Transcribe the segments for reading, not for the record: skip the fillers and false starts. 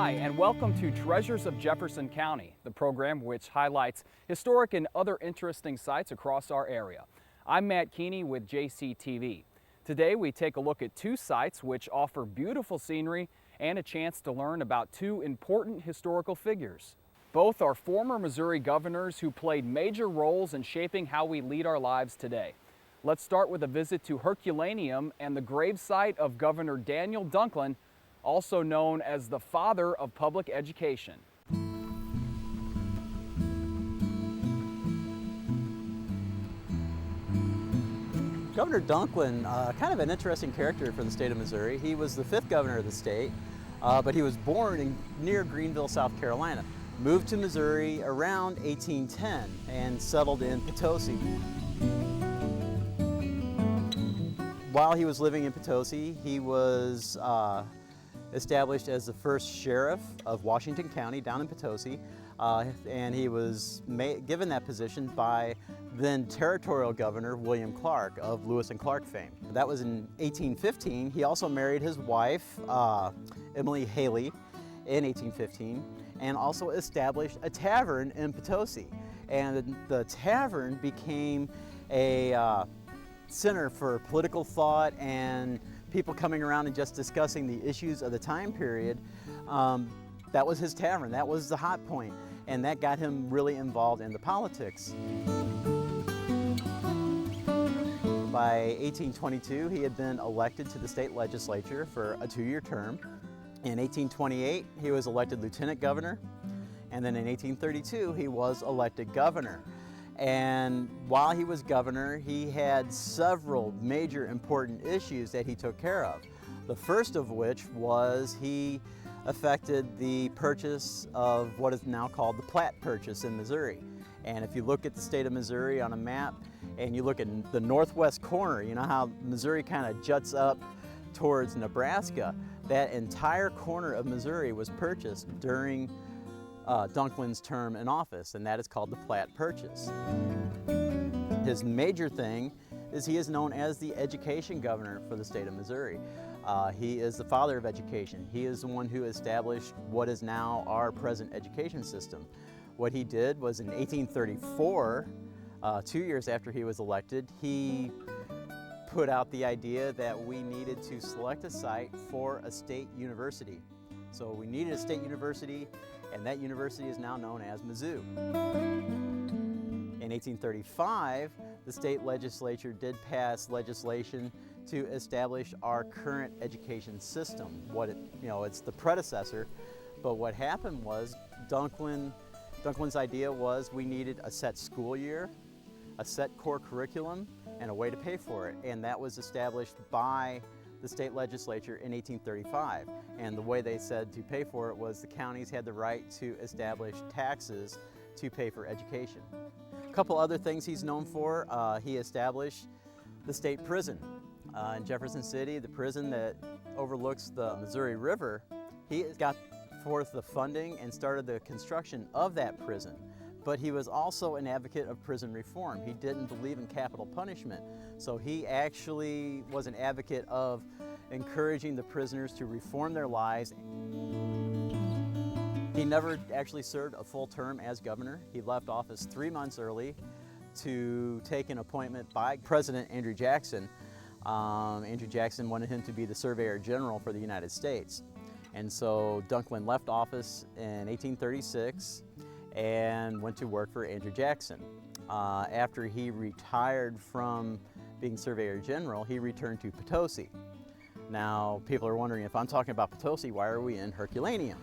Hi, and welcome to Treasures of Jefferson County, the program which highlights historic and other interesting sites across our area. I'm Matt Keeney with JCTV. Today we take a look at two sites which offer beautiful scenery and a chance to learn about two important historical figures. Both are former Missouri governors who played major roles in shaping how we lead our lives today. Let's start with a visit to Herculaneum and the gravesite of Governor Daniel Dunklin, also known as the father of public education. Governor Dunklin, kind of an interesting character for the state of Missouri. He was the fifth governor of the state, but he was born near Greenville, South Carolina. Moved to Missouri around 1810 and settled in Potosi. While he was living in Potosi, he was established as the first sheriff of Washington County down in Potosi, and he was given that position by then territorial governor William Clark of Lewis and Clark fame. That was in 1815. He also married his wife, Emily Haley, in 1815, and also established a tavern in Potosi. And the tavern became a center for political thought and people coming around and just discussing the issues of the time period. That was his tavern, that was the hot point, and that got him really involved in the politics. By 1822, he had been elected to the state legislature for a two-year term. In 1828, he was elected lieutenant governor, and then in 1832, he was elected governor. And while he was governor, he had several major important issues that he took care of. The first of which was he effected the purchase of what is now called the Platte Purchase in Missouri. And if you look at the state of Missouri on a map and you look at the northwest corner, you know how Missouri kind of juts up towards Nebraska, that entire corner of Missouri was purchased during Dunklin's term in office, and that is called the Platte Purchase. His major thing is he is known as the education governor for the state of Missouri. He is the father of education. He is the one who established what is now our present education system. What he did was in 1834, 2 years after he was elected, he put out the idea that we needed to select a site for a state university. So we needed a state university, and that university is now known as Mizzou. In 1835, the state legislature did pass legislation to establish our current education system. It's the predecessor, but what happened was Dunklin's idea was we needed a set school year, a set core curriculum, and a way to pay for it, and that was established by the state legislature in 1835. And the way they said to pay for it was the counties had the right to establish taxes to pay for education. A couple other things he's known for, he established the state prison in Jefferson City, the prison that overlooks the Missouri River. He got forth the funding and started the construction of that prison. But he was also an advocate of prison reform. He didn't believe in capital punishment. So he actually was an advocate of encouraging the prisoners to reform their lives. He never actually served a full term as governor. He left office 3 months early to take an appointment by President Andrew Jackson. Andrew Jackson wanted him to be the Surveyor General for the United States. And so Dunklin left office in 1836 and went to work for Andrew Jackson. After he retired from being Surveyor General, he returned to Potosi. Now, people are wondering, if I'm talking about Potosi, why are we in Herculaneum?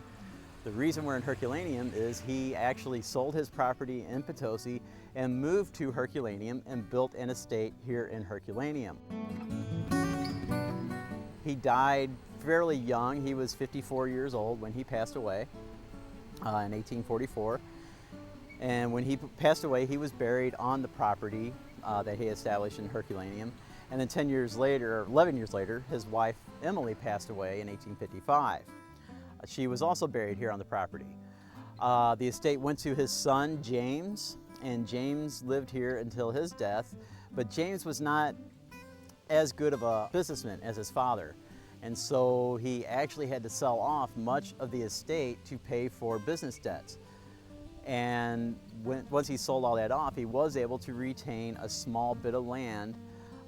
The reason we're in Herculaneum is he actually sold his property in Potosi and moved to Herculaneum and built an estate here in Herculaneum. He died fairly young. He was 54 years old when he passed away in 1844. And when he passed away, he was buried on the property that he established in Herculaneum. And then 10 years later, or 11 years later, his wife Emily passed away in 1855. She was also buried here on the property. The estate went to his son, James, and James lived here until his death. But James was not as good of a businessman as his father. And so he actually had to sell off much of the estate to pay for business debts. And once he sold all that off, he was able to retain a small bit of land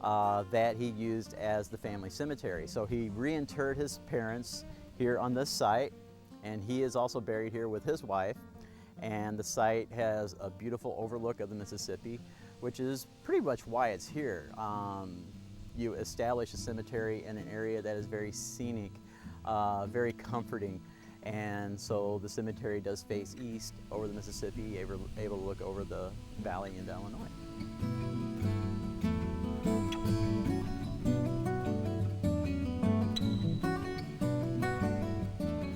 that he used as the family cemetery. So he reinterred his parents here on this site, and he is also buried here with his wife. And the site has a beautiful overlook of the Mississippi, which is pretty much why it's here. You establish a cemetery in an area that is very scenic, very comforting. And so the cemetery does face east over the Mississippi, able to look over the valley into Illinois.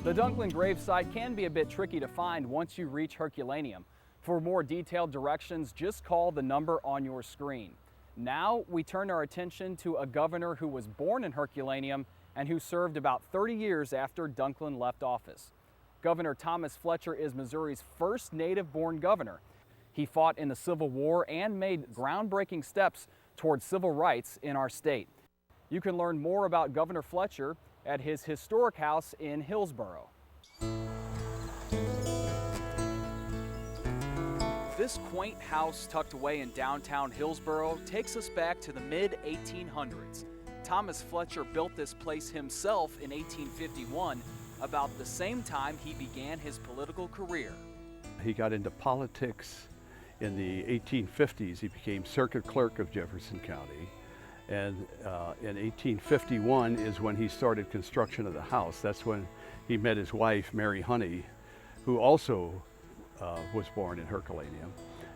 The Dunklin gravesite can be a bit tricky to find once you reach Herculaneum. For more detailed directions, just call the number on your screen. Now we turn our attention to a governor who was born in Herculaneum and who served about 30 years after Dunklin left office. Governor Thomas Fletcher is Missouri's first native-born governor. He fought in the Civil War and made groundbreaking steps towards civil rights in our state. You can learn more about Governor Fletcher at his historic house in Hillsboro. This quaint house tucked away in downtown Hillsboro takes us back to the mid-1800s. Thomas Fletcher built this place himself in 1851, about the same time he began his political career. He got into politics in the 1850s. He became circuit clerk of Jefferson County. And in 1851 is when he started construction of the house. That's when he met his wife, Mary Honey, who also was born in Herculaneum.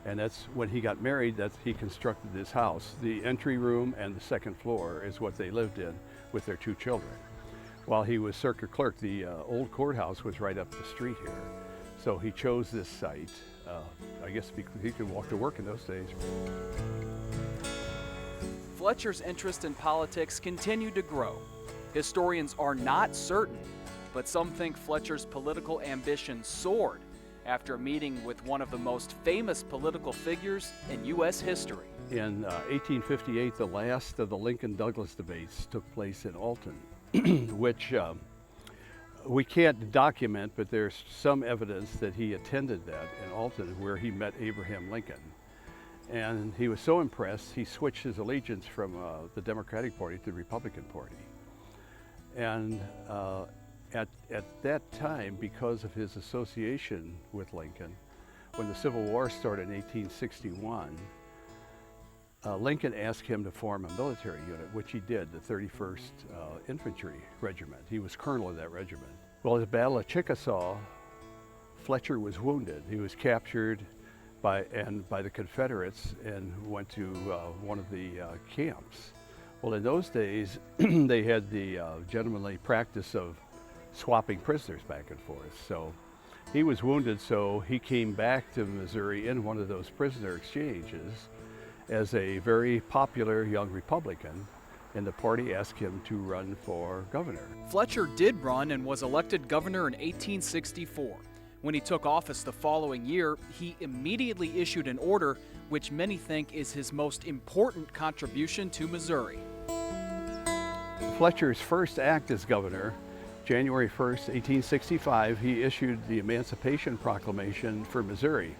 And that's when he got married that he constructed this house. The entry room and the second floor is what they lived in with their two children. While he was circuit clerk, the old courthouse was right up the street here. So he chose this site, I guess because he could walk to work in those days. Fletcher's interest in politics continued to grow. Historians are not certain, but some think Fletcher's political ambition soared after meeting with one of the most famous political figures in U.S. history. In 1858, the last of the Lincoln-Douglas debates took place in Alton, which we can't document, but there's some evidence that he attended that in Alton, where he met Abraham Lincoln. And he was so impressed, he switched his allegiance from the Democratic Party to the Republican Party. And at that time, because of his association with Lincoln, when the Civil War started in 1861, Lincoln asked him to form a military unit, which he did, the 31st Infantry Regiment. He was colonel of that regiment. Well, at the Battle of Chickasaw, Fletcher was wounded. He was captured by the Confederates and went to one of the camps. Well, in those days, they had the gentlemanly practice of swapping prisoners back and forth. So he was wounded, so he came back to Missouri in one of those prisoner exchanges as a very popular young Republican, and the party asked him to run for governor. Fletcher did run and was elected governor in 1864. When he took office the following year, he immediately issued an order which many think is his most important contribution to Missouri. Fletcher's first act as governor, January 1st, 1865, he issued the Emancipation Proclamation for Missouri.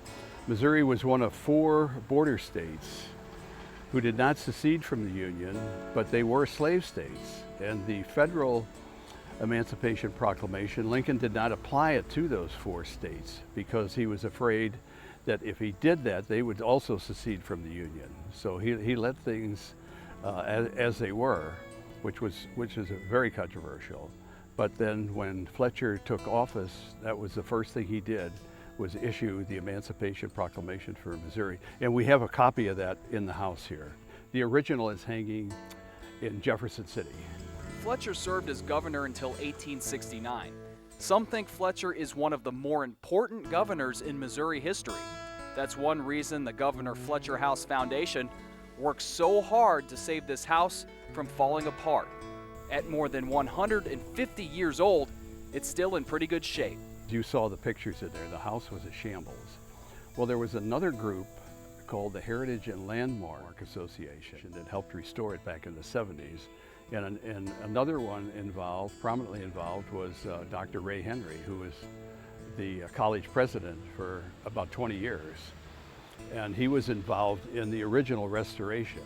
Missouri was one of 4 border states who did not secede from the Union, but they were slave states. And the federal Emancipation Proclamation, Lincoln did not apply it to those 4 states because he was afraid that if he did that, they would also secede from the Union. So he let things as they were, which is very controversial. But then when Fletcher took office, that was the first thing he did, was issue the Emancipation Proclamation for Missouri. And we have a copy of that in the house here. The original is hanging in Jefferson City. Fletcher served as governor until 1869. Some think Fletcher is one of the more important governors in Missouri history. That's one reason the Governor Fletcher House Foundation works so hard to save this house from falling apart. At more than 150 years old, it's still in pretty good shape. You saw the pictures in there. The house was a shambles. Well, there was another group called the Heritage and Landmark Association that helped restore it back in the 70s. And another one prominently involved, was Dr. Ray Henry, who was the college president for about 20 years. And he was involved in the original restoration.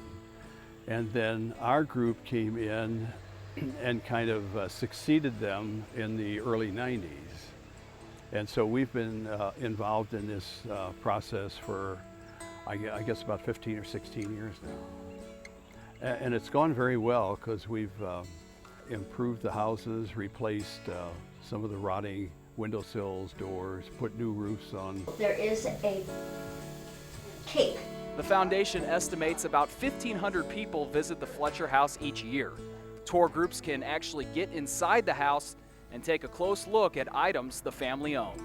And then our group came in and kind of succeeded them in the early 90s. And so we've been involved in this process for, I guess, about 15 or 16 years now. And it's gone very well, because we've improved the houses, replaced some of the rotting windowsills, doors, put new roofs on. There is a cake. The foundation estimates about 1,500 people visit the Fletcher house each year. Tour groups can actually get inside the house and take a close look at items the family owned.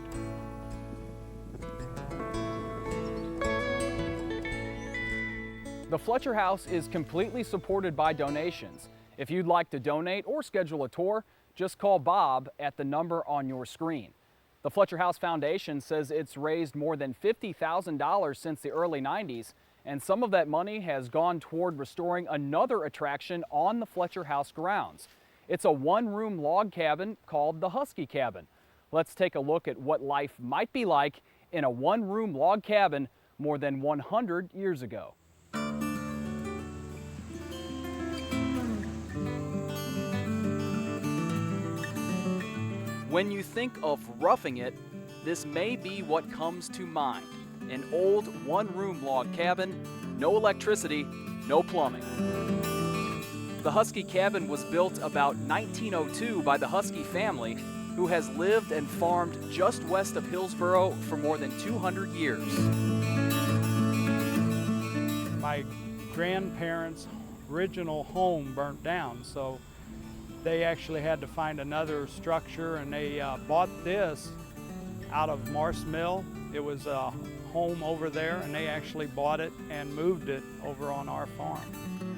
The Fletcher house is completely supported by donations. If you'd like to donate or schedule a tour, just call Bob at the number on your screen. The Fletcher House Foundation says it's raised more than $50,000 since the early 90s, and some of that money has gone toward restoring another attraction on the Fletcher House grounds. It's a one-room log cabin called the Huskey cabin. Let's take a look at what life might be like in a one-room log cabin more than 100 years ago. When you think of roughing it, this may be what comes to mind. An old one-room log cabin, no electricity, no plumbing. The Huskey cabin was built about 1902 by the Huskey family, who has lived and farmed just west of Hillsboro for more than 200 years. My grandparents' original home burnt down, so they actually had to find another structure, and they bought this out of Morse Mill. It was a home over there, and they actually bought it and moved it over on our farm.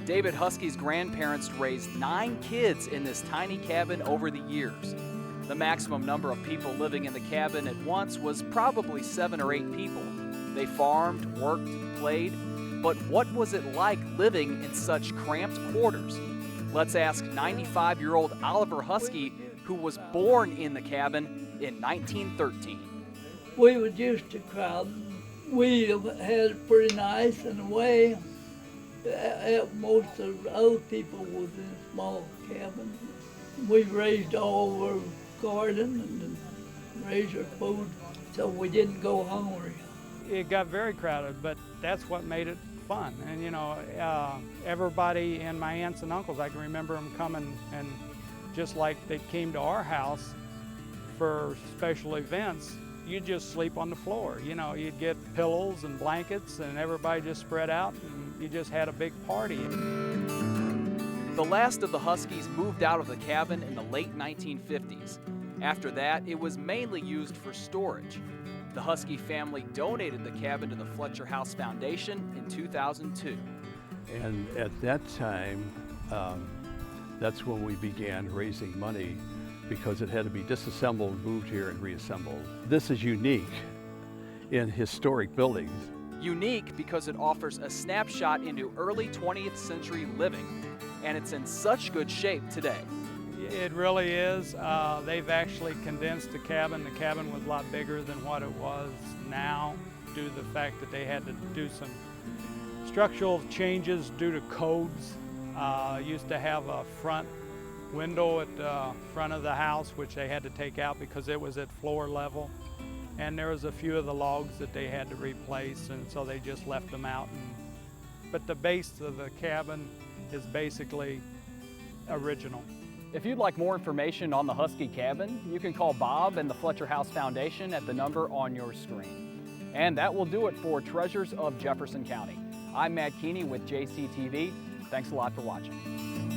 David Huskey's grandparents raised 9 kids in this tiny cabin over the years. The maximum number of people living in the cabin at once was probably 7 or 8 people. They farmed, worked, played, but what was it like living in such cramped quarters? Let's ask 95-year-old Oliver Huskey, who was born in the cabin in 1913. We was used to crowding. We had it pretty nice in a way. Most of the other people was in small cabins. We raised all our garden and raised our food, so we didn't go hungry. It got very crowded, but that's what made it fun. And you know, everybody and my aunts and uncles, I can remember them coming, and just like they came to our house for special events, you'd just sleep on the floor. You know, you'd get pillows and blankets, and everybody just spread out, and you just had a big party. The last of the Huskies moved out of the cabin in the late 1950s. After that, it was mainly used for storage. The Huskey family donated the cabin to the Fletcher House Foundation in 2002. And at that time, that's when we began raising money, because it had to be disassembled, moved here, and reassembled. This is unique in historic buildings. Unique because it offers a snapshot into early 20th century living, and it's in such good shape today. It really is. They've actually condensed the cabin. The cabin was a lot bigger than what it was now, due to the fact that they had to do some structural changes due to codes. Used to have a front window at the front of the house, which they had to take out because it was at floor level. And there was a few of the logs that they had to replace, and so they just left them out. But the base of the cabin is basically original. If you'd like more information on the Huskey cabin, you can call Bob and the Fletcher House Foundation at the number on your screen. And that will do it for Treasures of Jefferson County. I'm Matt Keeney with JCTV. Thanks a lot for watching.